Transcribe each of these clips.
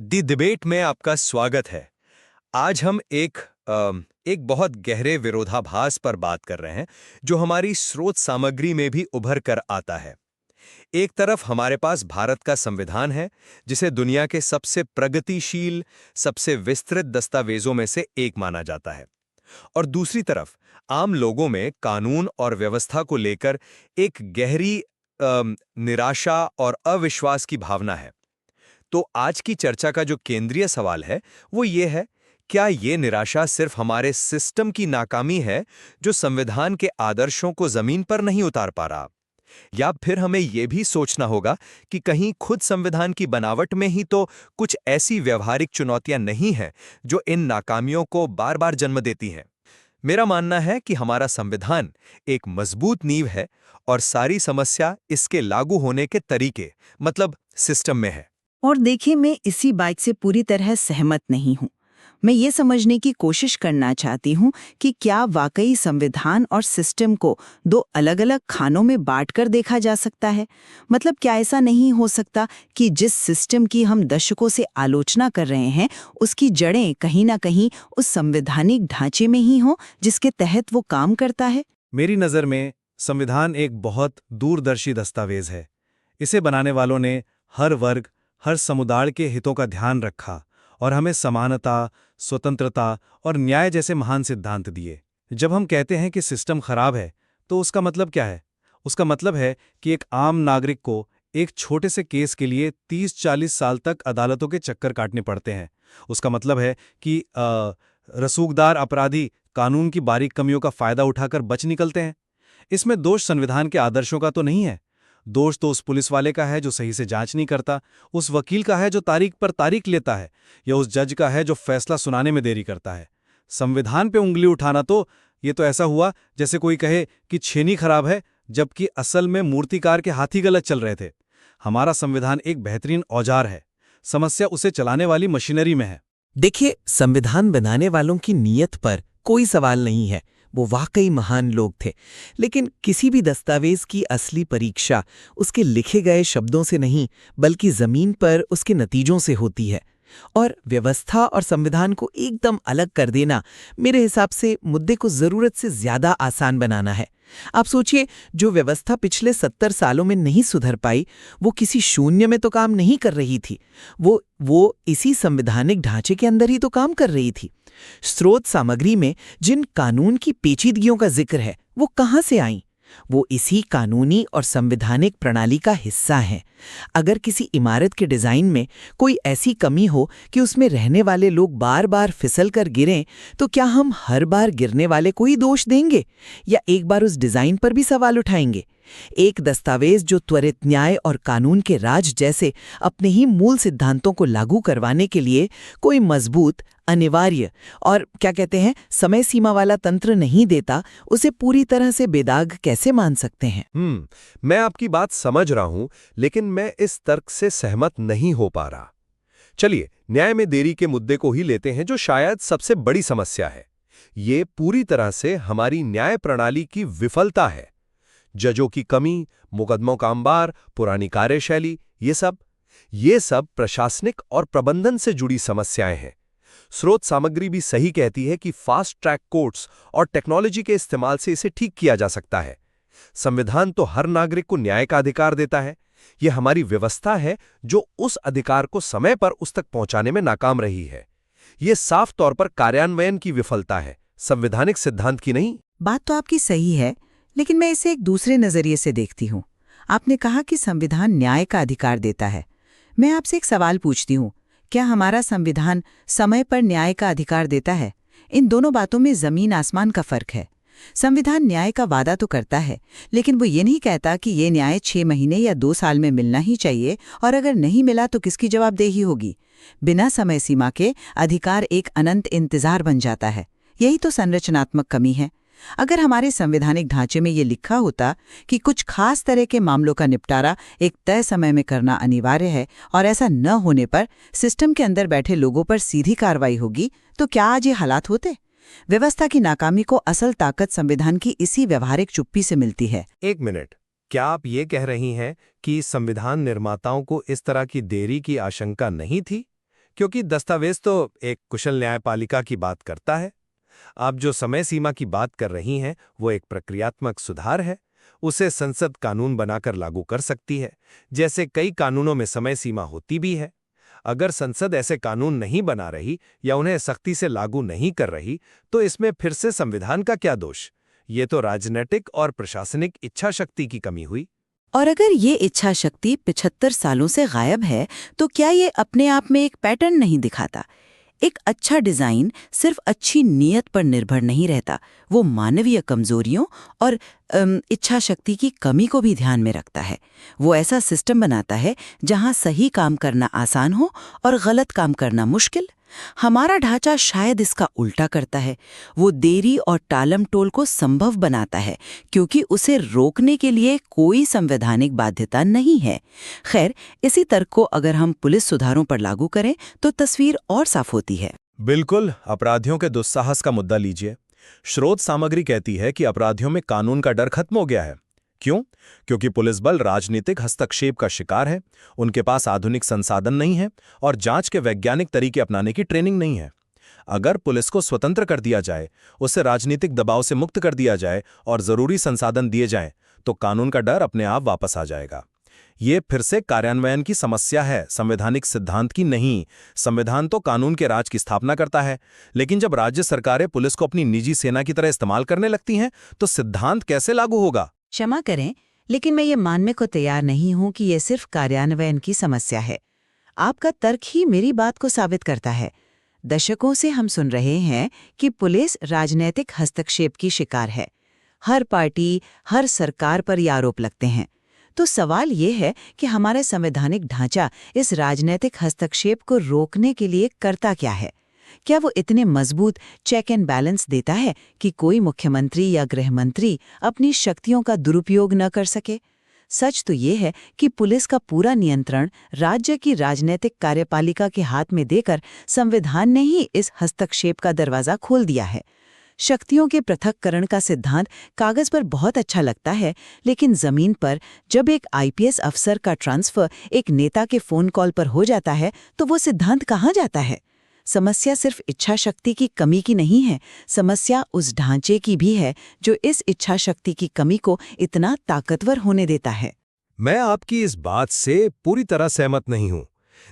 दी debate में आपका स्वागत है। आज हम एक बहुत गहरे विरोधाभास पर बात कर रहे हैं जो हमारी स्रोत सामग्री में भी उभर कर आता है। एक तरफ हमारे पास भारत का संविधान है, जिसे दुनिया के सबसे प्रगतिशील, सबसे विस्तृत दस्तावेजों में से एक माना जाता है, और दूसरी तरफ आम लोगों में कानून और व्यवस्था को लेकर एक गहरी निराशा और अविश्वास की भावना है। तो आज की चर्चा का जो केंद्रीय सवाल है वो ये है, क्या ये निराशा सिर्फ हमारे सिस्टम की नाकामी है जो संविधान के आदर्शों को जमीन पर नहीं उतार पा रहा, या फिर हमें ये भी सोचना होगा कि कहीं खुद संविधान की बनावट में ही तो कुछ ऐसी व्यवहारिक चुनौतियां नहीं हैं जो इन नाकामियों को बार बार जन्म देती हैं। मेरा मानना है कि हमारा संविधान एक मजबूत नींव है और सारी समस्या इसके लागू होने के तरीके, मतलब सिस्टम में है। और देखिए, मैं इसी बात से पूरी तरह सहमत नहीं हूँ। मैं ये समझने की कोशिश करना चाहती हूँ कि क्या वाकई संविधान और सिस्टम को दो अलग-अलग खानों में बांटकर देखा जा सकता है। मतलब क्या ऐसा नहीं हो सकता कि जिस सिस्टम की हम दशकों से आलोचना कर रहे हैं, उसकी जड़ें कहीं ना कहीं उस संवैधानिक ढांचे में ही हों जिसके तहत वो काम करता है। मेरी नज़र में संविधान एक बहुत दूरदर्शी दस्तावेज है। इसे बनाने वालों ने हर वर्ग, हर समुदाय के हितों का ध्यान रखा और हमें समानता, स्वतंत्रता और न्याय जैसे महान सिद्धांत दिए। जब हम कहते हैं कि सिस्टम खराब है, तो उसका मतलब क्या है? उसका मतलब है कि एक आम नागरिक को एक छोटे से केस के लिए 30-40 साल तक अदालतों के चक्कर काटने पड़ते हैं। उसका मतलब है कि रसूखदार अपराधी कानून की बारीक कमियों का फायदा उठाकर बच निकलते हैं। इसमें दोष संविधान के आदर्शों का तो नहीं है। दोष तो उस पुलिस वाले का है जो सही से जांच नहीं करता, उस वकील का है जो तारीख पर तारीख लेता है, या उस जज का है जो फैसला सुनाने में देरी करता है। संविधान पे उंगली उठाना तो ये तो ऐसा हुआ जैसे कोई कहे कि छेनी खराब है, जबकि असल में मूर्तिकार के हाथ ही गलत चल रहे थे। हमारा संविधान एक बेहतरीन औजार है, समस्या उसे चलाने वाली मशीनरी में है। देखिए, संविधान बनाने वालों की नीयत पर कोई सवाल नहीं है। वो वाकई महान लोग थे। लेकिन किसी भी दस्तावेज की असली परीक्षा उसके लिखे गए शब्दों से नहीं, बल्कि जमीन पर उसके नतीजों से होती है। और व्यवस्था और संविधान को एकदम अलग कर देना मेरे हिसाब से मुद्दे को जरूरत से ज्यादा आसान बनाना है। आप सोचिए, जो व्यवस्था पिछले 70 सालों में नहीं सुधर पाई, वो किसी शून्य में तो काम नहीं कर रही थी। वो इसी संवैधानिक ढांचे के अंदर ही तो काम कर रही थी। स्रोत सामग्री में जिन कानून की पेचीदगियों का जिक्र है, वो कहाँ से आईं? वो इसी कानूनी और संवैधानिक प्रणाली का हिस्सा हैं। अगर किसी इमारत के डिजाइन में कोई ऐसी कमी हो कि उसमें रहने वाले लोग बार बार फिसल कर गिरें, तो क्या हम हर बार गिरने वाले को ही दोष देंगे, या एक बार उस डिजाइन पर भी सवाल उठाएंगे? एक दस्तावेज जो त्वरित न्याय और कानून के राज जैसे अपने ही मूल सिद्धांतों को लागू करवाने के लिए कोई मजबूत, अनिवार्य और समय सीमा वाला तंत्र नहीं देता, उसे पूरी तरह से बेदाग कैसे मान सकते हैं? मैं आपकी बात समझ रहा हूं, लेकिन मैं इस तर्क से सहमत नहीं हो पा रहा। चलिए, न्याय में देरी के मुद्दे को ही लेते हैं, जो शायद सबसे बड़ी समस्या है। ये पूरी तरह से हमारी न्याय प्रणाली की विफलता है। जजों की कमी, मुकदमों का अंबार, पुरानी कार्यशैली, ये सब प्रशासनिक और प्रबंधन से जुड़ी समस्याएं हैं। स्रोत सामग्री भी सही कहती है कि फास्ट ट्रैक कोर्ट्स और टेक्नोलॉजी के इस्तेमाल से इसे ठीक किया जा सकता है। संविधान तो हर नागरिक को न्याय का अधिकार देता है। यह हमारी व्यवस्था है जो उस अधिकार को समय पर उस तक पहुंचाने में नाकाम रही है। यह साफ तौर पर कार्यान्वयन की विफलता है, संवैधानिक सिद्धांत की नहीं। बात तो आपकी सही है, लेकिन मैं इसे एक दूसरे नजरिए से देखती हूँ। आपने कहा कि संविधान न्याय का अधिकार देता है। मैं आपसे एक सवाल पूछती हूँ, क्या हमारा संविधान समय पर न्याय का अधिकार देता है? इन दोनों बातों में जमीन आसमान का फर्क है। संविधान न्याय का वादा तो करता है, लेकिन वो ये नहीं कहता कि ये न्याय 6 महीने या 2 साल में मिलना ही चाहिए, और अगर नहीं मिला तो किसकी जवाबदेही होगी। बिना समय सीमा के अधिकार एक अनंत इंतजार बन जाता है। यही तो संरचनात्मक कमी है। अगर हमारे संवैधानिक ढांचे में ये लिखा होता कि कुछ खास तरह के मामलों का निपटारा एक तय समय में करना अनिवार्य है, और ऐसा न होने पर सिस्टम के अंदर बैठे लोगों पर सीधी कार्रवाई होगी, तो क्या आज ये हालात होते? व्यवस्था की नाकामी को असल ताकत संविधान की इसी व्यवहारिक चुप्पी से मिलती है। एक मिनट, क्या आप ये कह रही हैं कि संविधान निर्माताओं को इस तरह की देरी की आशंका नहीं थी? क्योंकि दस्तावेज तो एक कुशल न्यायपालिका की बात करता है। आप जो समय सीमा की बात कर रही हैं वो एक प्रक्रियात्मक सुधार है। उसे संसद कानून बनाकर लागू कर सकती है, जैसे कई कानूनों में समय सीमा होती भी है। अगर संसद ऐसे कानून नहीं बना रही या उन्हें सख्ती से लागू नहीं कर रही, तो इसमें फिर से संविधान का क्या दोष? ये तो राजनीतिक और प्रशासनिक इच्छा शक्ति की कमी हुई। और अगर ये इच्छा शक्ति 75 सालों से गायब है, तो क्या ये अपने आप में एक पैटर्न नहीं दिखाता? एक अच्छा डिजाइन सिर्फ अच्छी नीयत पर निर्भर नहीं रहता, वो मानवीय कमजोरियों और इच्छा शक्ति की कमी को भी ध्यान में रखता है। वो ऐसा सिस्टम बनाता है जहां सही काम करना आसान हो और गलत काम करना मुश्किल। हमारा ढांचा शायद इसका उल्टा करता है। वो देरी और टालम टोल को संभव बनाता है, क्योंकि उसे रोकने के लिए कोई संवैधानिक बाध्यता नहीं है। खैर, इसी तर्क को अगर हम पुलिस सुधारों पर लागू करें तो तस्वीर और साफ होती है। बिल्कुल, अपराधियों के दुस्साहस का मुद्दा लीजिए। स्रोत सामग्री कहती है कि अपराधियों में कानून का डर खत्म हो गया है। क्यों? क्योंकि पुलिस बल राजनीतिक हस्तक्षेप का शिकार है, उनके पास आधुनिक संसाधन नहीं है और जांच के वैज्ञानिक तरीके अपनाने की ट्रेनिंग नहीं है। अगर पुलिस को स्वतंत्र कर दिया जाए, उसे राजनीतिक दबाव से मुक्त कर दिया जाए और जरूरी संसाधन दिए जाएं, तो कानून का डर अपने आप वापस आ जाएगा। ये फिर से कार्यान्वयन की समस्या है, संवैधानिक सिद्धांत की नहीं। संविधान तो कानून के राज की स्थापना करता है, लेकिन जब राज्य सरकारें पुलिस को अपनी निजी सेना की तरह इस्तेमाल करने लगती हैं, तो सिद्धांत कैसे लागू होगा? क्षमा करें, लेकिन मैं ये मानने को तैयार नहीं हूं कि ये सिर्फ कार्यान्वयन की समस्या है। आपका तर्क ही मेरी बात को साबित करता है। दशकों से हम सुन रहे हैं कि पुलिस राजनीतिक हस्तक्षेप की शिकार है। हर पार्टी, हर सरकार पर ये आरोप लगते हैं। तो सवाल ये है कि हमारा संवैधानिक ढांचा इस राजनीतिक हस्तक्षेप को रोकने के लिए करता क्या है? क्या वो इतने मजबूत चेक एंड बैलेंस देता है कि कोई मुख्यमंत्री या गृह मंत्री अपनी शक्तियों का दुरुपयोग न कर सके? सच तो ये है कि पुलिस का पूरा नियंत्रण राज्य की राजनीतिक कार्यपालिका के हाथ में देकर संविधान ने ही इस हस्तक्षेप का दरवाजा खोल दिया है। शक्तियों के पृथक्करण का सिद्धांत कागज पर बहुत अच्छा लगता है, लेकिन जमीन पर जब एक आईपीएस अफसर का ट्रांसफर एक नेता के फोन कॉल पर हो जाता है, तो वो सिद्धांत कहाँ जाता है? समस्या सिर्फ इच्छा शक्ति की कमी की नहीं है, समस्या उस ढांचे की भी है जो इस इच्छा शक्ति की कमी को इतना ताकतवर होने देता है। मैं आपकी इस बात से पूरी तरह सहमत नहीं हूं।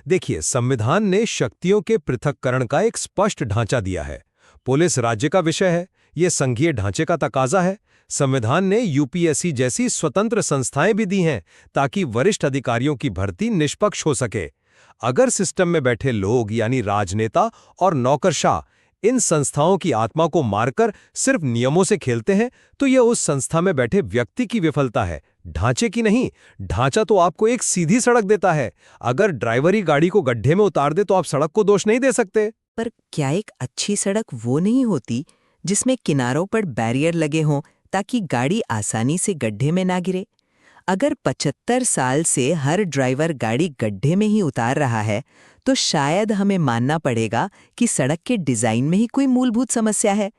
देखिए, संविधान ने शक्तियों के पृथक्करण का एक स्पष्ट ढांचा दिया है। पुलिस राज्य का विषय है, ये संघीय ढांचे का तकाजा है। संविधान ने यूपीएससी जैसी स्वतंत्र संस्थाएं भी दी हैं ताकि वरिष्ठ अधिकारियों की भर्ती निष्पक्ष हो सके। अगर सिस्टम में बैठे लोग यानी राजनेता और नौकरशाह इन संस्थाओं की आत्मा को मारकर सिर्फ नियमों से खेलते हैं, तो यह उस संस्था में बैठे व्यक्ति की विफलता है, ढांचे की नहीं। ढांचा तो आपको एक सीधी सड़क देता है। अगर ड्राइवर ही गाड़ी को गड्ढे में उतार दे तो आप सड़क को दोष नहीं दे सकते। पर क्या एक अच्छी सड़क वो नहीं होती जिसमें किनारों पर बैरियर लगे हों ताकि गाड़ी आसानी से गड्ढे में ना गिरे? अगर 75 साल से हर ड्राइवर गाड़ी गड्ढे में ही उतार रहा है, तो शायद हमें मानना पड़ेगा कि सड़क के डिजाइन में ही कोई मूलभूत समस्या है।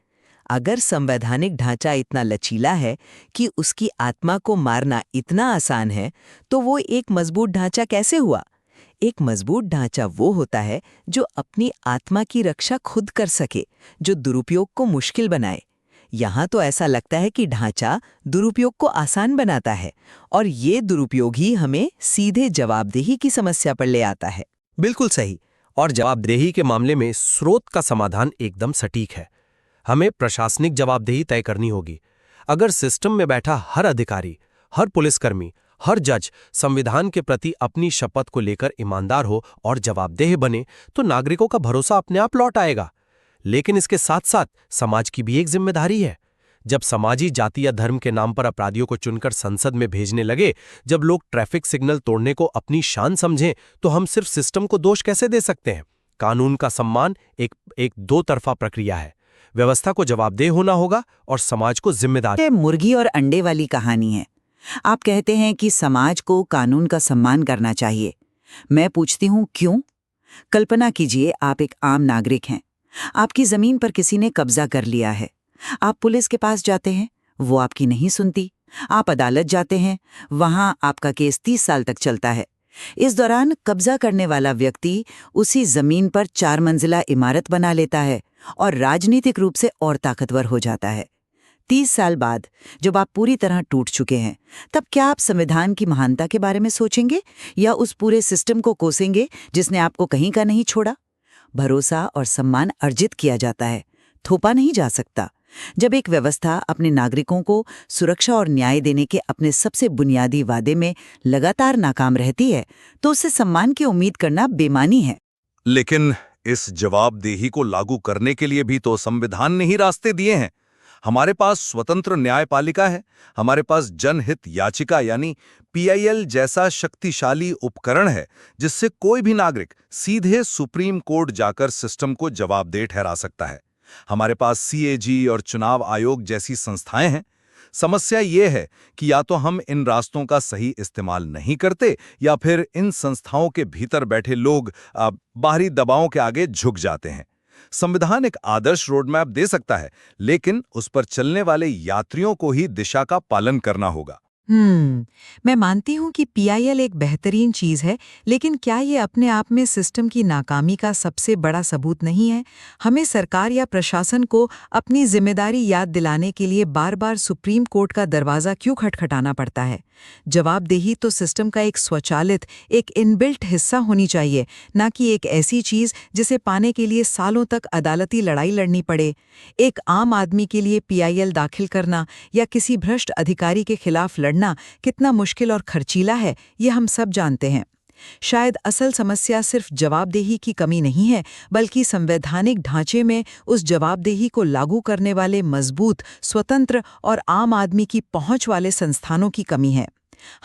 अगर संवैधानिक ढांचा इतना लचीला है कि उसकी आत्मा को मारना इतना आसान है, तो वो एक मजबूत ढांचा कैसे हुआ? एक मजबूत ढांचा वो होता है जो अपनी आत्मा की रक्षा खुद कर सके, जो दुरुपयोग को मुश्किल बनाए। यहाँ तो ऐसा लगता है कि ढांचा दुरुपयोग को आसान बनाता है, और ये दुरुपयोग ही हमें सीधे जवाबदेही की समस्या पर ले आता है। बिल्कुल सही। और जवाबदेही के मामले में स्रोत का समाधान एकदम सटीक है। हमें प्रशासनिक जवाबदेही तय करनी होगी। अगर सिस्टम में बैठा हर अधिकारी, हर पुलिसकर्मी, हर जज संविधान के प्रति अपनी शपथ को लेकर ईमानदार हो और जवाबदेह बने, तो नागरिकों का भरोसा अपने आप लौट आएगा। लेकिन इसके साथ साथ समाज की भी एक जिम्मेदारी है। जब समाजी, जाति या धर्म के नाम पर अपराधियों को चुनकर संसद में भेजने लगे, जब लोग ट्रैफिक सिग्नल तोड़ने को अपनी शान समझें, तो हम सिर्फ सिस्टम को दोष कैसे दे सकते हैं? कानून का सम्मान एक दो तरफा प्रक्रिया है। व्यवस्था को जवाबदेह होना होगा और समाज को जिम्मेदार। ये मुर्गी और अंडे वाली कहानी है। आप कहते हैं कि समाज को कानून का सम्मान करना चाहिए। मैं पूछती हूँ, क्यों? कल्पना कीजिए, आप एक आम नागरिक हैं। आपकी जमीन पर किसी ने कब्जा कर लिया है। आप पुलिस के पास जाते हैं, वो आपकी नहीं सुनती। आप अदालत जाते हैं, वहां आपका केस 30 साल तक चलता है। इस दौरान कब्जा करने वाला व्यक्ति उसी जमीन पर 4 मंजिला इमारत बना लेता है और राजनीतिक रूप से और ताकतवर हो जाता है। 30 साल बाद जब आप पूरी तरह टूट चुके हैं, तब क्या आप संविधान की महानता के बारे में सोचेंगे या उस पूरे सिस्टम को कोसेंगे जिसने आपको कहीं का नहीं छोड़ा? भरोसा और सम्मान अर्जित किया जाता है, थोपा नहीं जा सकता। जब एक व्यवस्था अपने नागरिकों को सुरक्षा और न्याय देने के अपने सबसे बुनियादी वादे में लगातार नाकाम रहती है, तो उससे सम्मान की उम्मीद करना बेमानी है। लेकिन इस जवाबदेही को लागू करने के लिए भी तो संविधान ने ही रास्ते दिए हैं। हमारे पास स्वतंत्र न्यायपालिका है, हमारे पास जनहित याचिका यानी PIL जैसा शक्तिशाली उपकरण है जिससे कोई भी नागरिक सीधे सुप्रीम कोर्ट जाकर सिस्टम को जवाबदेह ठहरा सकता है। हमारे पास CAG और चुनाव आयोग जैसी संस्थाएं हैं। समस्या ये है कि या तो हम इन रास्तों का सही इस्तेमाल नहीं करते या फिर इन संस्थाओं के भीतर बैठे लोग बाहरी दबावों के आगे झुक जाते हैं। संविधान एक आदर्श रोडमैप दे सकता है, लेकिन उस पर चलने वाले यात्रियों को ही दिशा का पालन करना होगा। मैं मानती हूँ कि PIL एक बेहतरीन चीज़ है, लेकिन क्या ये अपने आप में सिस्टम की नाकामी का सबसे बड़ा सबूत नहीं है? हमें सरकार या प्रशासन को अपनी जिम्मेदारी याद दिलाने के लिए बार बार सुप्रीम कोर्ट का दरवाज़ा क्यों खटखटाना पड़ता है? जवाबदेही तो सिस्टम का एक स्वचालित, एक इनबिल्ट हिस्सा होनी चाहिए, ना कि एक ऐसी चीज़ जिसे पाने के लिए सालों तक अदालती लड़ाई लड़नी पड़े। एक आम आदमी के लिए PIL दाखिल करना या किसी भ्रष्ट अधिकारी के खिलाफ लड़ना कितना मुश्किल और खर्चीला है, ये हम सब जानते हैं। शायद असल समस्या सिर्फ जवाबदेही की कमी नहीं है, बल्कि संवैधानिक ढांचे में उस जवाबदेही को लागू करने वाले मजबूत, स्वतंत्र और आम आदमी की पहुंच वाले संस्थानों की कमी है।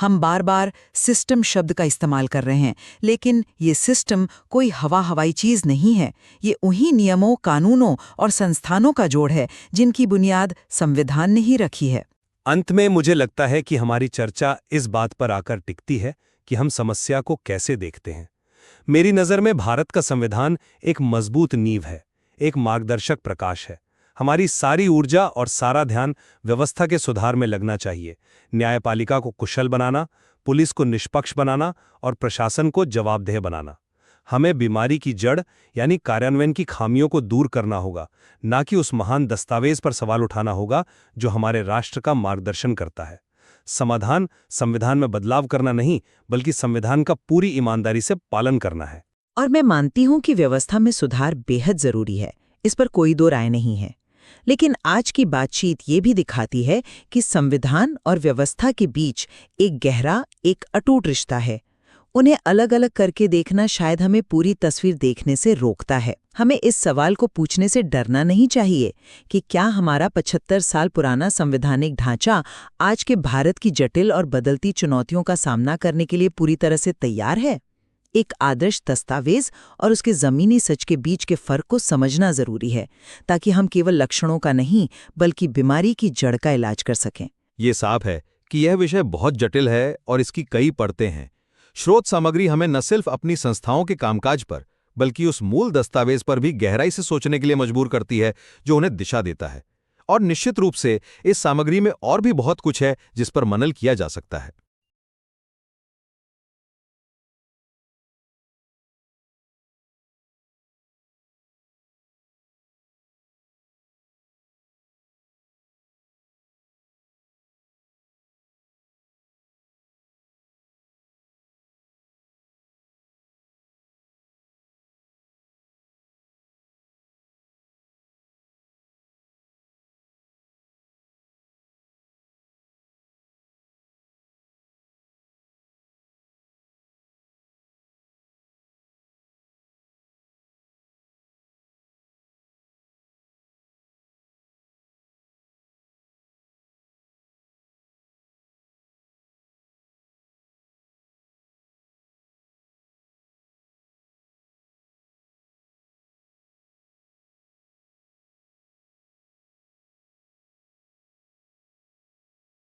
हम बार बार सिस्टम शब्द का इस्तेमाल कर रहे हैं, लेकिन ये सिस्टम कोई हवाई चीज़ नहीं है। ये उन्हीं नियमों, कानूनों और संस्थानों का जोड़ है जिनकी बुनियाद संविधान ने ही रखी है। अंत में मुझे लगता है कि हमारी चर्चा इस बात पर आकर टिकती है कि हम समस्या को कैसे देखते हैं। मेरी नज़र में भारत का संविधान एक मजबूत नींव है, एक मार्गदर्शक प्रकाश है। हमारी सारी ऊर्जा और सारा ध्यान व्यवस्था के सुधार में लगना चाहिए। न्यायपालिका को कुशल बनाना, पुलिस को निष्पक्ष बनाना और प्रशासन को जवाबदेह बनाना। हमें बीमारी की जड़ यानी कार्यान्वयन की खामियों को दूर करना होगा, ना कि उस महान दस्तावेज पर सवाल उठाना होगा जो हमारे राष्ट्र का मार्गदर्शन करता है। समाधान संविधान में बदलाव करना नहीं, बल्कि संविधान का पूरी ईमानदारी से पालन करना है। और मैं मानती हूँ कि व्यवस्था में सुधार बेहद जरूरी है, इस पर कोई दो राय नहीं है। लेकिन आज की बातचीत ये भी दिखाती है कि संविधान और व्यवस्था के बीच एक गहरा, एक अटूट रिश्ता है। उन्हें अलग अलग करके देखना शायद हमें पूरी तस्वीर देखने से रोकता है। हमें इस सवाल को पूछने से डरना नहीं चाहिए कि क्या हमारा 75 साल पुराना संवैधानिक ढांचा आज के भारत की जटिल और बदलती चुनौतियों का सामना करने के लिए पूरी तरह से तैयार है। एक आदर्श दस्तावेज और उसके जमीनी सच के बीच के फर्क को समझना जरूरी है, ताकि हम केवल लक्षणों का नहीं बल्कि बीमारी की जड़ का इलाज कर सकें। ये साफ है कि यह विषय बहुत जटिल है और इसकी कई परतें हैं। स्रोत सामग्री हमें न सिर्फ अपनी संस्थाओं के कामकाज पर, बल्कि उस मूल दस्तावेज पर भी गहराई से सोचने के लिए मजबूर करती है जो उन्हें दिशा देता है। और निश्चित रूप से इस सामग्री में और भी बहुत कुछ है जिस पर मनन किया जा सकता है।